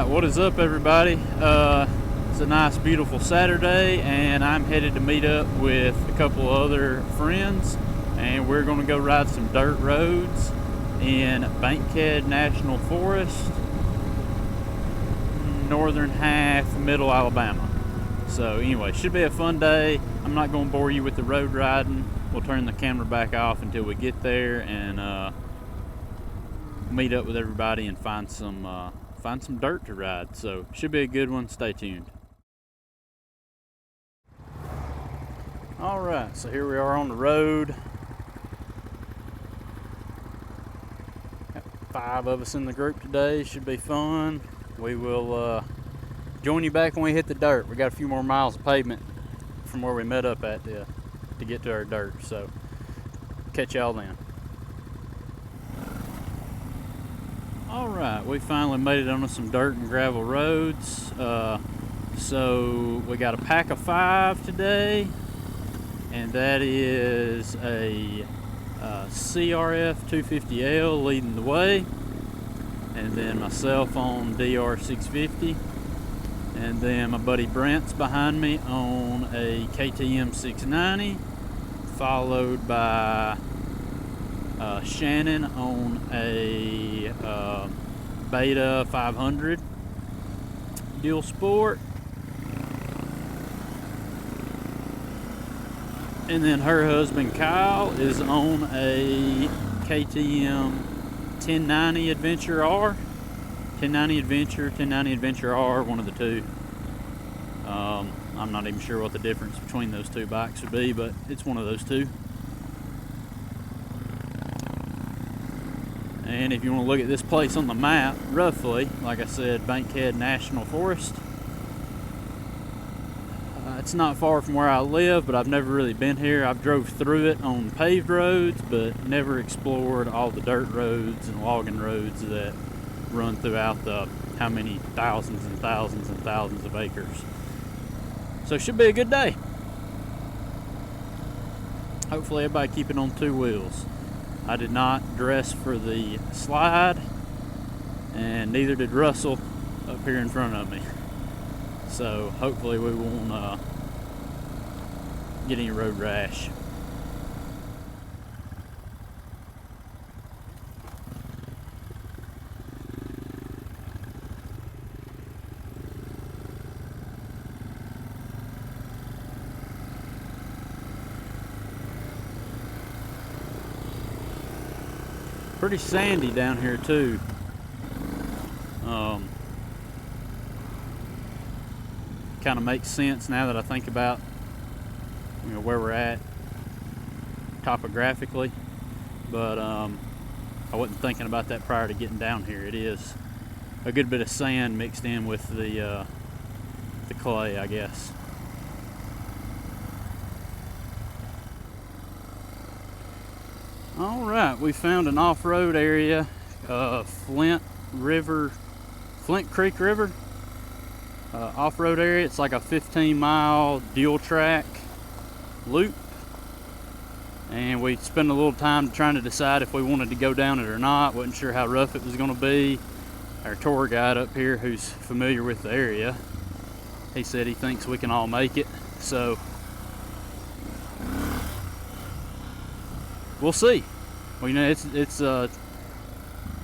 what is up, everybody? It's a nice, beautiful Saturday, and I'm headed to meet up with a couple other friends, and we're going to go ride some dirt roads in Bankhead National Forest, northern half, middle Alabama. So anyway, should be a fun day. I'm not going to bore you with the road riding. We'll turn the camera back off until we get there and meet up with everybody and find some dirt to ride. So should be a good one. Stay tuned. All right, so here we are on the road. Got 5 of us in the group today. Should be fun. We will join you back when we hit the dirt. We got a few more miles of pavement from where we met up at to get to our dirt. So catch y'all then. All right, we finally made it onto some dirt and gravel roads. So we got a pack of 5 today, and that is a CRF 250L leading the way, and then myself on DR650, and then my buddy Brent's behind me on a KTM 690, followed by Shannon on a Beta 500 Dualsport, and then her husband Kyle is on a KTM 1090 Adventure R, 1090 Adventure, 1090 Adventure R, one of the two. I'm not even sure what the difference between those two bikes would be, but it's one of those two. And if you want to look at this place on the map, roughly, like I said, Bankhead National Forest. It's not far from where I live, but I've never really been here. I've drove through it on paved roads, but never explored all the dirt roads and logging roads that run throughout the how many thousands and thousands and thousands of acres. So it should be a good day. Hopefully everybody keeping on 2 wheels. I did not dress for the slide, and neither did Russell up here in front of me. So hopefully we won't get any road rash. Pretty sandy down here too. Kind of makes sense now that I think about where we're at topographically, but I wasn't thinking about that prior to getting down here. It is a good bit of sand mixed in with the clay, I guess. All right, we found an off-road area, Flint Creek River. Off-road area. It's like a 15-mile dual track loop, and we spent a little time trying to decide if we wanted to go down it or not. Wasn't sure how rough it was going to be. Our tour guide up here, who's familiar with the area, he said he thinks we can all make it, so we'll see. Well, it's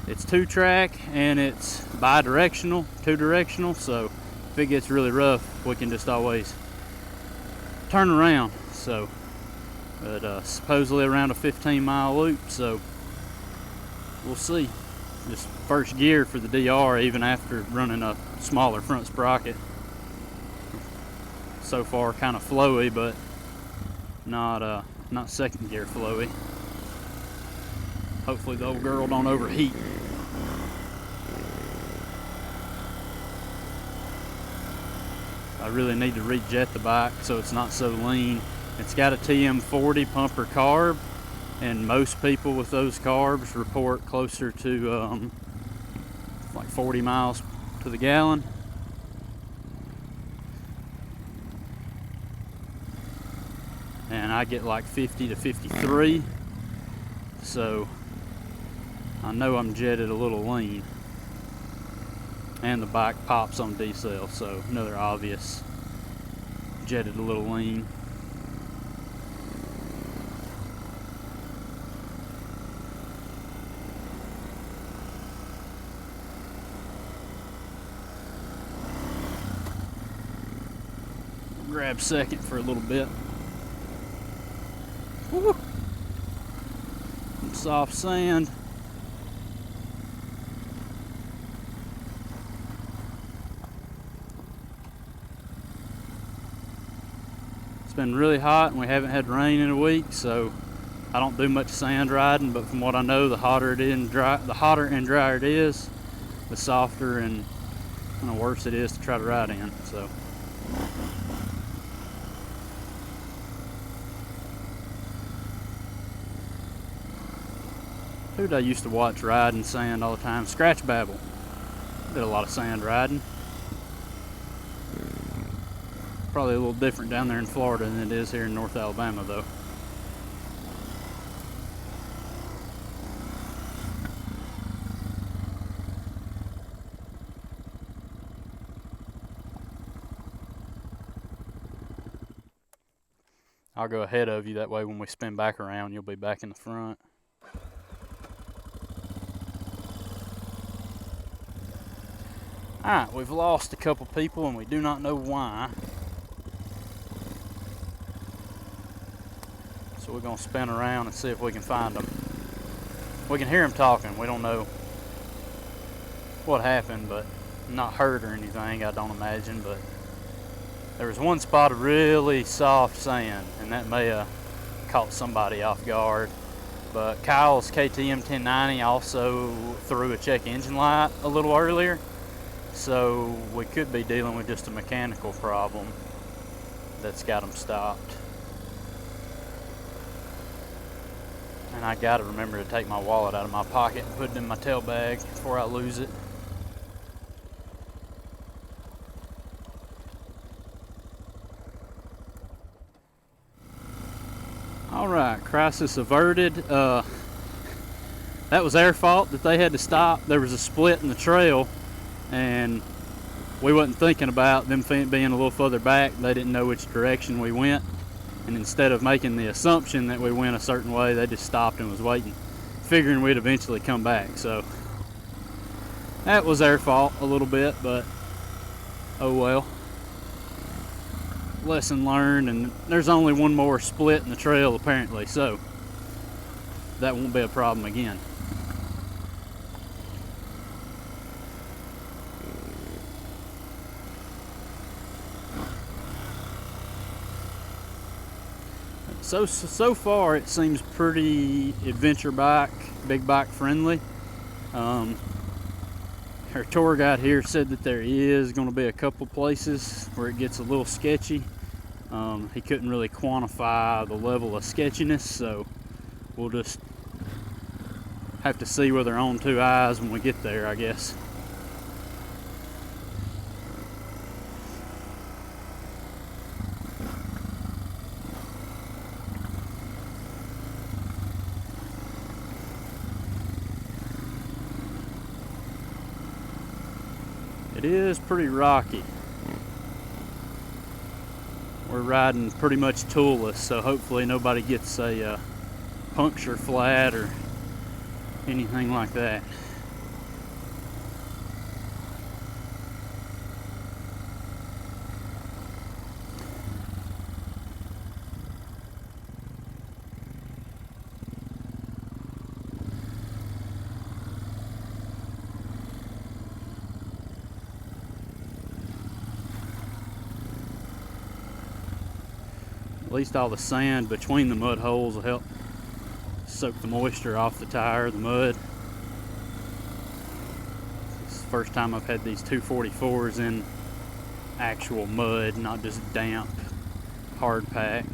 2-track and it's bi-directional, 2-directional, so if it gets really rough, we can just always turn around. So, but supposedly around a 15-mile loop, so we'll see. This first gear for the DR, even after running a smaller front sprocket. So far, kind of flowy, but not second gear flowy. Hopefully the old girl don't overheat. I really need to rejet the bike so it's not so lean. It's got a TM40 pumper carb, and most people with those carbs report closer to like 40 miles to the gallon. And I get like 50 to 53, so I know I'm jetted a little lean. and the bike pops on decel, so another obvious jetted a little lean. Grab second for a little bit. Woo! Some soft sand. It's been really hot and we haven't had rain in a week, so I don't do much sand riding, but from what I know, the hotter and drier it is, the softer and kind of worse it is to try to ride in. So who'd I used to watch riding sand all the time? Scratch Babble. Did a lot of sand riding. Probably a little different down there in Florida than it is here in North Alabama, though. I'll go ahead of you, that way when we spin back around, you'll be back in the front. Alright, we've lost a couple people and we do not know why. So we're going to spin around and see if we can find them. We can hear them talking. We don't know what happened, but not hurt or anything, I don't imagine. But there was one spot of really soft sand, and that may have caught somebody off guard. But Kyle's KTM 1090 also threw a check engine light a little earlier, so we could be dealing with just a mechanical problem that's got them stopped. And I gotta remember to take my wallet out of my pocket and put it in my tail bag before I lose it. Alright, crisis averted. That was their fault that they had to stop. There was a split in the trail and we wasn't thinking about them being a little further back. They didn't know which direction we went. And instead of making the assumption that we went a certain way, they just stopped and was waiting, figuring we'd eventually come back. So that was their fault a little bit, but oh well. Lesson learned, and there's only one more split in the trail apparently, so that won't be a problem again. So far it seems pretty adventure bike, big bike friendly. Our tour guide here said that there is going to be a couple places where it gets a little sketchy. He couldn't really quantify the level of sketchiness, so we'll just have to see with our own two eyes when we get there, I guess. It is pretty rocky. We're riding pretty much toolless, so hopefully nobody gets a puncture flat or anything like that. At least all the sand between the mud holes will help soak the moisture off the tire, the mud. This is the first time I've had these 244s in actual mud, not just damp, hard pack.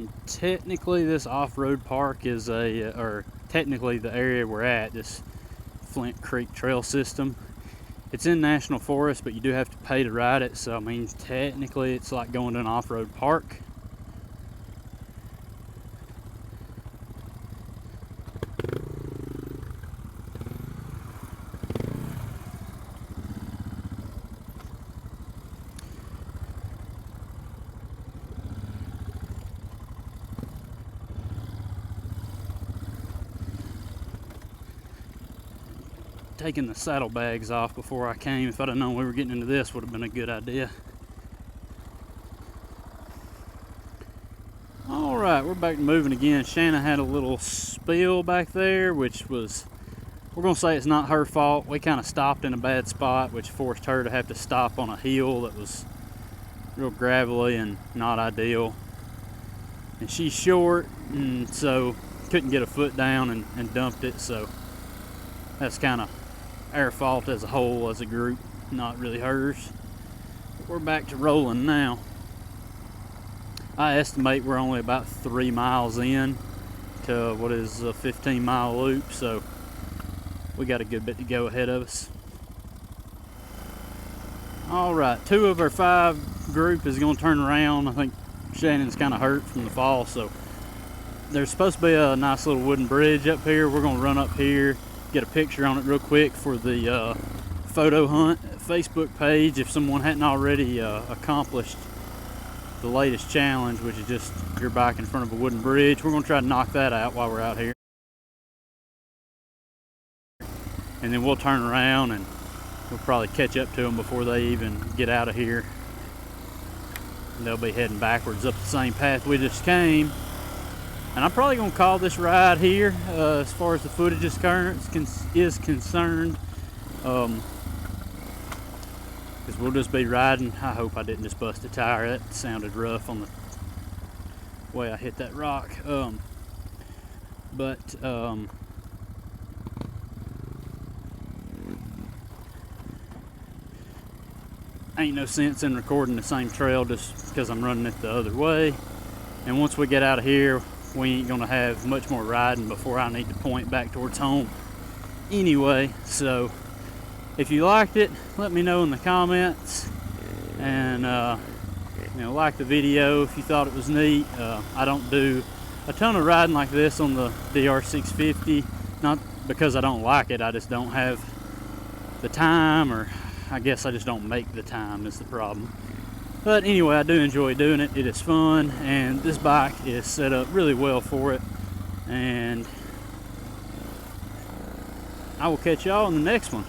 mean, technically this off-road park is or technically the area we're at, this Flint Creek Trail System, it's in National Forest, but you do have to pay to ride it. So I mean, technically it's like going to an off-road park. Taking the saddlebags off before I came. If I'd have known we were getting into this, would have been a good idea. All right, we're back to moving again. Shanna had a little spill back there, which was, we're gonna say it's not her fault. We kind of stopped in a bad spot, which forced her to have to stop on a hill that was real gravelly and not ideal. And she's short, and so couldn't get a foot down and dumped it. So that's kind of our fault as a whole, as a group, not really hers. But we're back to rolling now. I estimate we're only about 3 miles in to what is a 15-mile loop, so we got a good bit to go ahead of us. All right, 2 of our 5 group is going to turn around. I think Shannon's kind of hurt from the fall, so there's supposed to be a nice little wooden bridge up here. We're going to run up here, get a picture on it real quick for the photo hunt Facebook page if someone hadn't already accomplished the latest challenge, which is just your bike in front of a wooden bridge. We're going to try to knock that out while we're out here, and then we'll turn around and we'll probably catch up to them before they even get out of here. And they'll be heading backwards up the same path we just came. And I'm probably going to call this ride here as far as the footage is concerned. Because we'll just be riding. I hope I didn't just bust a tire. That sounded rough on the way I hit that rock. Ain't no sense in recording the same trail just because I'm running it the other way. And once we get out of here, we ain't gonna have much more riding before I need to point back towards home anyway. So if you liked it, let me know in the comments, and like the video if you thought it was neat. I don't do a ton of riding like this on the Dr650, not because I don't like it, I just don't have the time, or I guess I just don't make the time is the problem. But anyway, I do enjoy doing it. It is fun, and this bike is set up really well for it. And I will catch y'all in the next one.